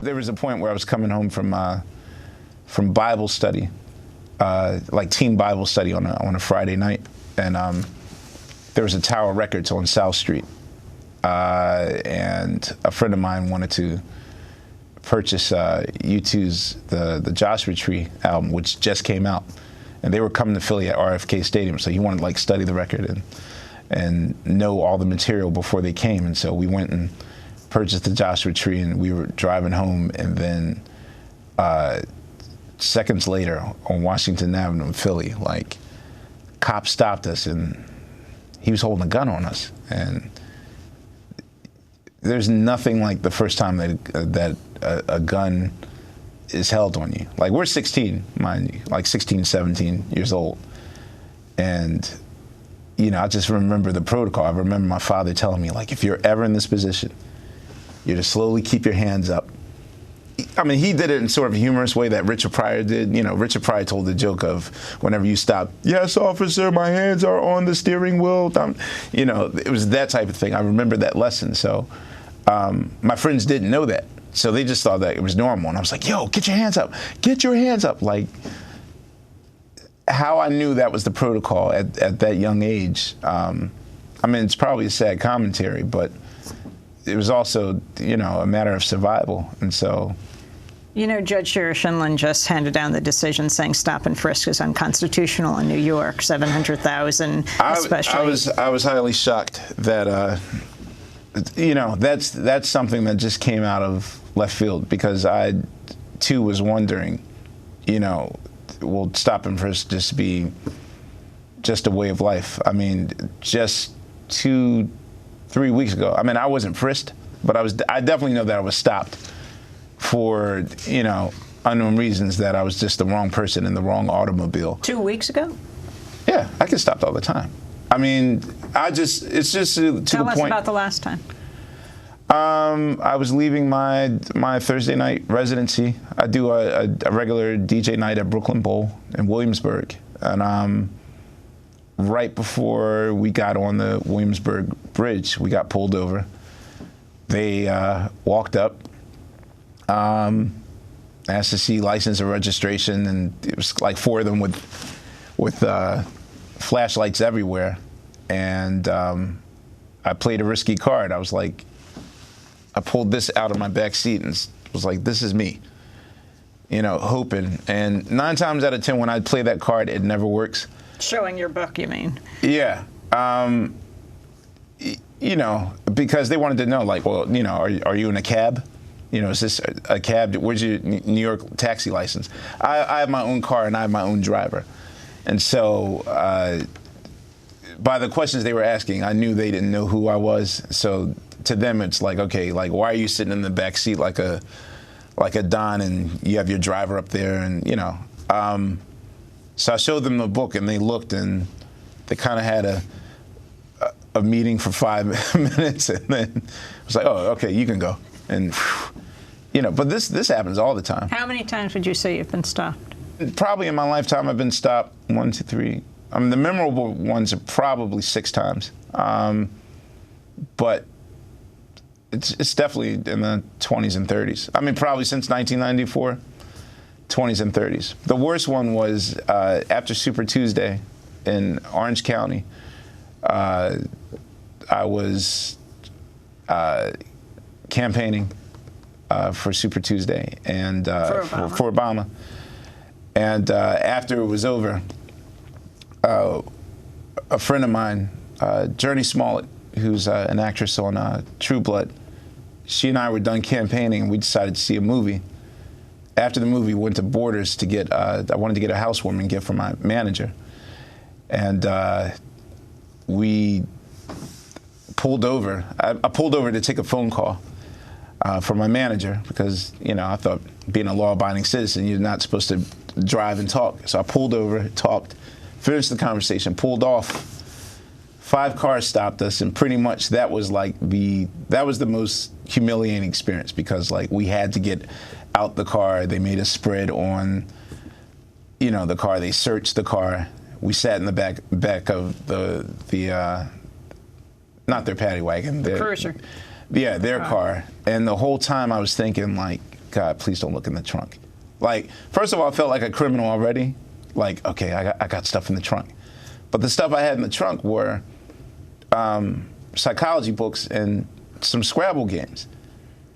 there was a point where I was coming home from Bible study, like teen Bible study on a Friday night, and there was a Tower Records on South Street, and a friend of mine wanted to purchase U2's the Joshua Tree album, which just came out, and they were coming to Philly at RFK Stadium, so he wanted to like study the record and know all the material before they came, and so we went and purchased the Joshua Tree, and we were driving home, and then seconds later on Washington Avenue in Philly, like, cops stopped us, and he was holding a gun on us, and there's nothing like the first time that a gun is held on you. Like, we're 16, mind you, like 16, 17 years old, and you know, I just remember the protocol. I remember my father telling me, like, if you're ever in this position, you're to slowly keep your hands up. I mean, he did it in sort of a humorous way that Richard Pryor did. You know, Richard Pryor told the joke of whenever you stop, yes, officer, my hands are on the steering wheel. You know, it was that type of thing. I remember that lesson. So my friends didn't know that. So they just thought that it was normal. And I was like, yo, get your hands up. Get your hands up. Like, how I knew that was the protocol at that young age. I mean, it's probably a sad commentary, but it was also, you know, a matter of survival. And so, you know, Judge Shira Shinlin just handed down the decision saying stop and frisk is unconstitutional in New York, 700,000 especially. I was highly shocked that, you know, that's something that just came out of left field, because I, too, was wondering, you know, will stop and frisk just be just a way of life? I mean, just 2-3 weeks ago, I mean, I wasn't frisked, but I definitely know that I was stopped for, you know, unknown reasons, that I was just the wrong person in the wrong automobile. 2 weeks ago? Yeah, I get stopped all the time. I mean, it's just to the point. Tell us about the last time. I was leaving my Thursday night residency. I do a regular DJ night at Brooklyn Bowl in Williamsburg, and right before we got on the Williamsburg Bridge, we got pulled over. They walked up, asked to see license and registration, and it was like 4 of them with flashlights everywhere, and I played a risky card. I was like, I pulled this out of my back seat and was like, this is me, you know, hoping. And 9 times out of 10, when I play that card, it never works. Showing your book, you mean? Yeah. You know, because they wanted to know, like, well, you know, are you in a cab? You know, is this a cab? Where's your New York taxi license? I have my own car and I have my own driver. And so by the questions they were asking, I knew they didn't know who I was. So to them, it's like, okay, like, why are you sitting in the back seat like a Don, and you have your driver up there, and, you know. So I showed them the book, and they looked, and they kind of had a meeting for 5 minutes, and then I was like, oh, okay, you can go. And, you know, but this happens all the time. How many times would you say you've been stopped? Probably in my lifetime, I've been stopped 1, 2, 3. I mean, the memorable ones are probably 6 times. But it's definitely in the 20s and 30s. I mean, probably since 1994, 20s and 30s. The worst one was after Super Tuesday in Orange County. I was campaigning for Super Tuesday and for Obama. And after it was over, a friend of mine, Journey Smollett, who's an actress on True Blood, she and I were done campaigning, and we decided to see a movie. After the movie, we went to Borders to get, I wanted to get a housewarming gift for my manager. And we pulled over. I pulled over to take a phone call from my manager, because, you know, I thought, being a law-abiding citizen, you're not supposed to drive and talk. So I pulled over, talked, finished the conversation, pulled off. 5 cars stopped us, and pretty much that was like that was the most humiliating experience, because, like, we had to get out the car. They made us spread on, you know, the car. They searched the car. We sat in the back of the not their paddy wagon, the cruiser. Yeah, their car. And the whole time I was thinking, like, God, please don't look in the trunk. Like, first of all, I felt like a criminal already. Like, okay, I got stuff in the trunk. But the stuff I had in the trunk were psychology books and some Scrabble games.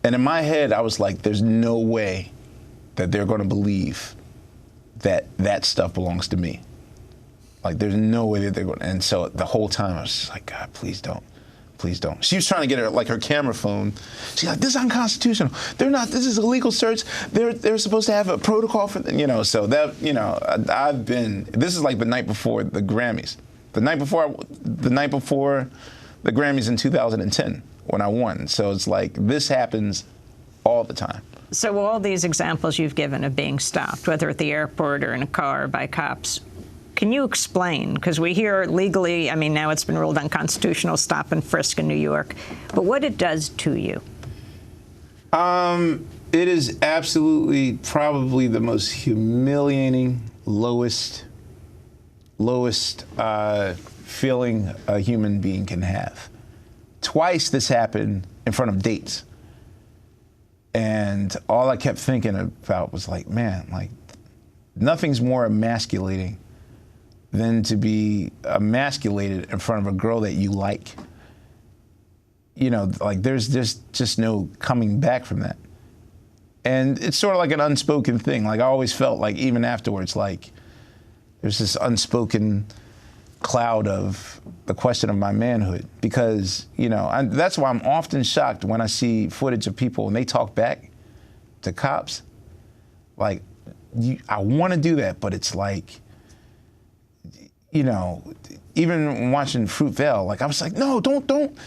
And in my head, I was like, there's no way that they're going to believe that that stuff belongs to me. Like, there's no way that they're going to. And so the whole time, I was just like, God, please don't. Please don't. She was trying to get her camera phone. She's like, this is unconstitutional. They're not, this is a legal search. They're supposed to have a protocol for, so that, this is like the night before the Grammys. The night before the Grammys in 2010 when I won. So it's like, this happens all the time. So all these examples you've given of being stopped, whether at the airport or in a car by cops, can you explain? Because we hear legally, I mean, now it's been ruled unconstitutional, stop and frisk in New York, but what it does to you? It is absolutely probably the most humiliating, lowest feeling a human being can have. Twice this happened in front of dates. And all I kept thinking about was like, man, like, nothing's more emasculating than to be emasculated in front of a girl that you like. Like, there's just no coming back from that. And it's sort of like an unspoken thing. Like, I always felt like, even afterwards, like, there's this unspoken cloud of the question of my manhood. Because, that's why I'm often shocked when I see footage of people and they talk back to cops. Like, I want to do that, but it's like, even watching Fruitvale, like, I was like, no, don't,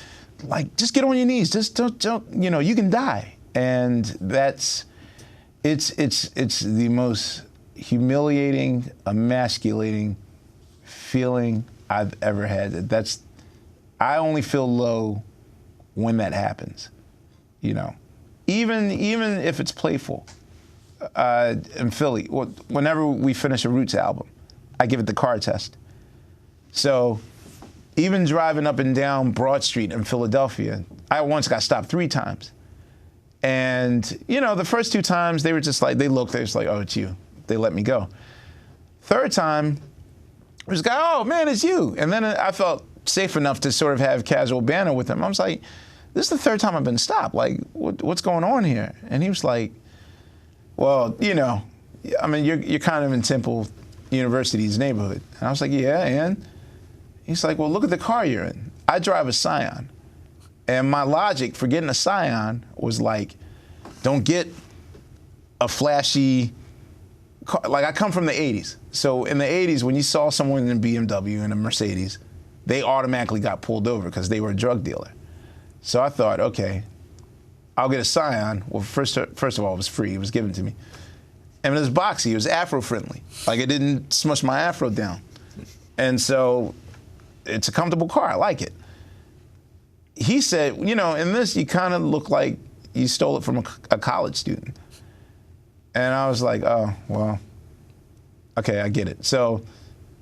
like, just get on your knees, just don't, you can die. And it's the most humiliating, emasculating feeling I've ever had. I only feel low when that happens, even if it's playful. In Philly, whenever we finish a Roots album, I give it the car test. So even driving up and down Broad Street in Philadelphia, I once got stopped 3 times. And, the first 2 times, they were just like, they were just like, oh, it's you. They let me go. 3rd time, it was like, oh, man, it's you. And then I felt safe enough to sort of have casual banter with him. I was like, this is the 3rd time I've been stopped. Like, what's going on here? And he was like, well, I mean, you're kind of in Temple University's neighborhood. And I was like, yeah, and? He's like, well, look at the car you're in. I drive a Scion. And my logic for getting a Scion was like, don't get a flashy car. Like, I come from the 80s. So in the 80s, when you saw someone in a BMW and a Mercedes, they automatically got pulled over because they were a drug dealer. So I thought, okay, I'll get a Scion. Well, first of all, it was free. It was given to me. And it was boxy. It was Afro-friendly. Like, it didn't smush my Afro down. And so it's a comfortable car. I like it. He said, in this, you kind of look like you stole it from a college student. And I was like, oh, well, okay, I get it. So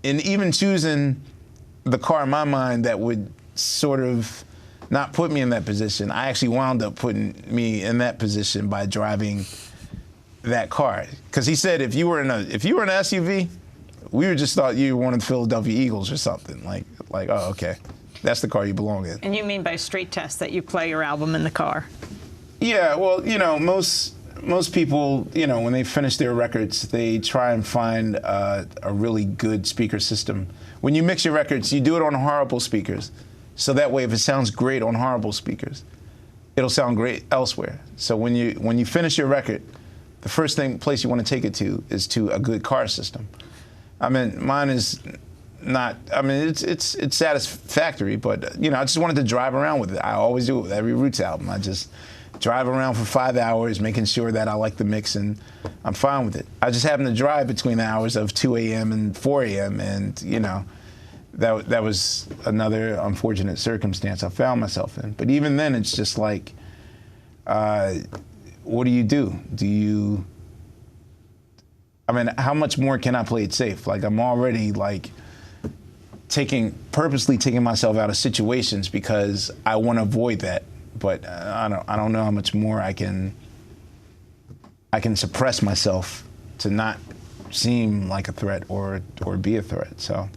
in even choosing the car in my mind that would sort of not put me in that position, I actually wound up putting me in that position by driving that car. Because he said if you were in an SUV, we would just thought you were one of the Philadelphia Eagles or something. Like, oh, okay, that's the car you belong in. And you mean by street test that you play your album in the car? Yeah, well, most people, when they finish their records, they try and find a really good speaker system. When you mix your records, you do it on horrible speakers. So that way, if it sounds great on horrible speakers, it'll sound great elsewhere. So when you finish your record, the first place you want to take it to is to a good car system. I mean, mine is not, I mean, it's satisfactory, but, I just wanted to drive around with it. I always do it with every Roots album. I just drive around for 5 hours, making sure that I like the mix, and I'm fine with it. I just happen to drive between the hours of 2 a.m. and 4 a.m., and, that was another unfortunate circumstance I found myself in. But even then, it's just like, what do you do? I mean, how much more can I play it safe? Like, I'm already, like, purposely taking myself out of situations because I want to avoid that. But I don't know how much more I can I can suppress myself to not seem like a threat or be a threat. So.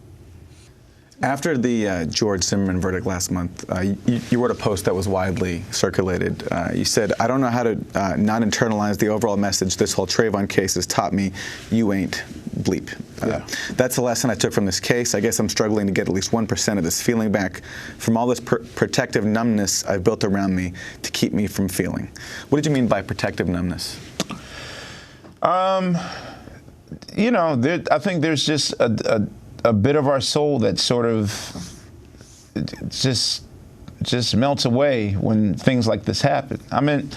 After the George Zimmerman verdict last month, you wrote a post that was widely circulated. You said, "I don't know how to not internalize the overall message this whole Trayvon case has taught me. You ain't bleep." Yeah. That's the lesson I took from this case. I guess I'm struggling to get at least 1% of this feeling back from all this protective numbness I've built around me to keep me from feeling. What did you mean by protective numbness? You know, I think there's just a bit of our soul that sort of just melts away when things like this happen. I mean,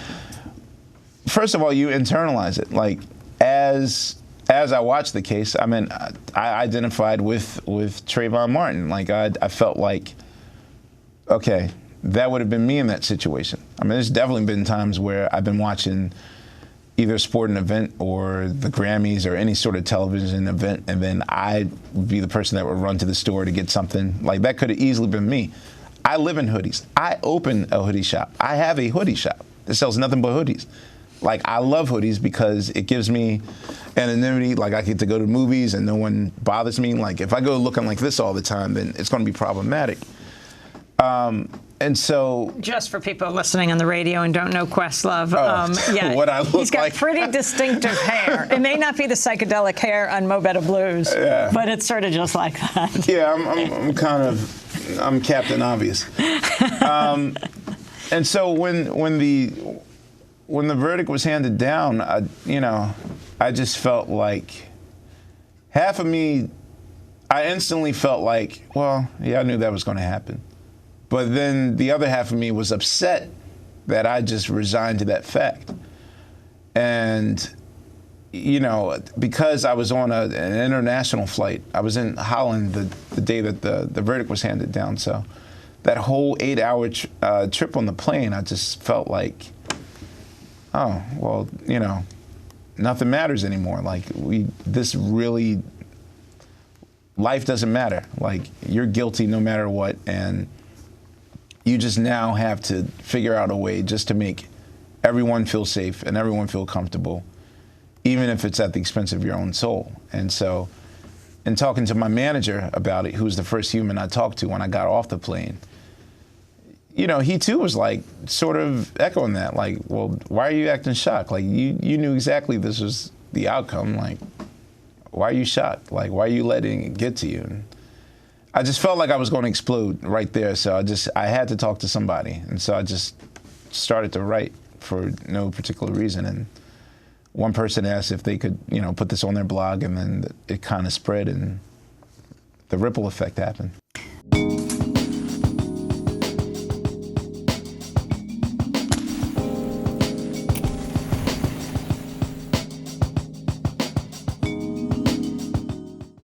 first of all, you internalize it. Like, as I watched the case, I mean, I identified with Trayvon Martin. Like, I felt like, okay, that would have been me in that situation. I mean, there's definitely been times where I've been watching either a sporting event or the Grammys or any sort of television event, and then I would be the person that would run to the store to get something. Like, that could have easily been me. I live in hoodies. I open a hoodie shop. I have a hoodie shop that sells nothing but hoodies. Like, I love hoodies because it gives me anonymity. Like, I get to go to movies and no one bothers me. Like, if I go looking like this all the time, then it's going to be problematic. And so, just for people listening on the radio and don't know Questlove, yeah, what I look he's got like. pretty distinctive hair. It may not be the psychedelic hair on Mo Better Blues, yeah, but it's sort of just like that. Yeah, I'm Captain Obvious. And so when the verdict was handed down, I just felt like half of me, I instantly felt like, well, yeah, I knew that was going to happen. But then the other half of me was upset that I just resigned to that fact. And, because I was on an international flight, I was in Holland the day that the verdict was handed down. So that whole 8-hour trip on the plane, I just felt like, oh, well, nothing matters anymore. Like, life doesn't matter. Like, you're guilty no matter what. And you just now have to figure out a way just to make everyone feel safe and everyone feel comfortable, even if it's at the expense of your own soul. And so, in talking to my manager about it, who was the first human I talked to when I got off the plane, he too was like sort of echoing that, like, well, why are you acting shocked? Like, you knew exactly this was the outcome. Like, why are you shocked? Like, why are you letting it get to you? And I just felt like I was going to explode right there, so I had to talk to somebody. And so I just started to write for no particular reason. And one person asked if they could, put this on their blog, and then it kind of spread, and the ripple effect happened.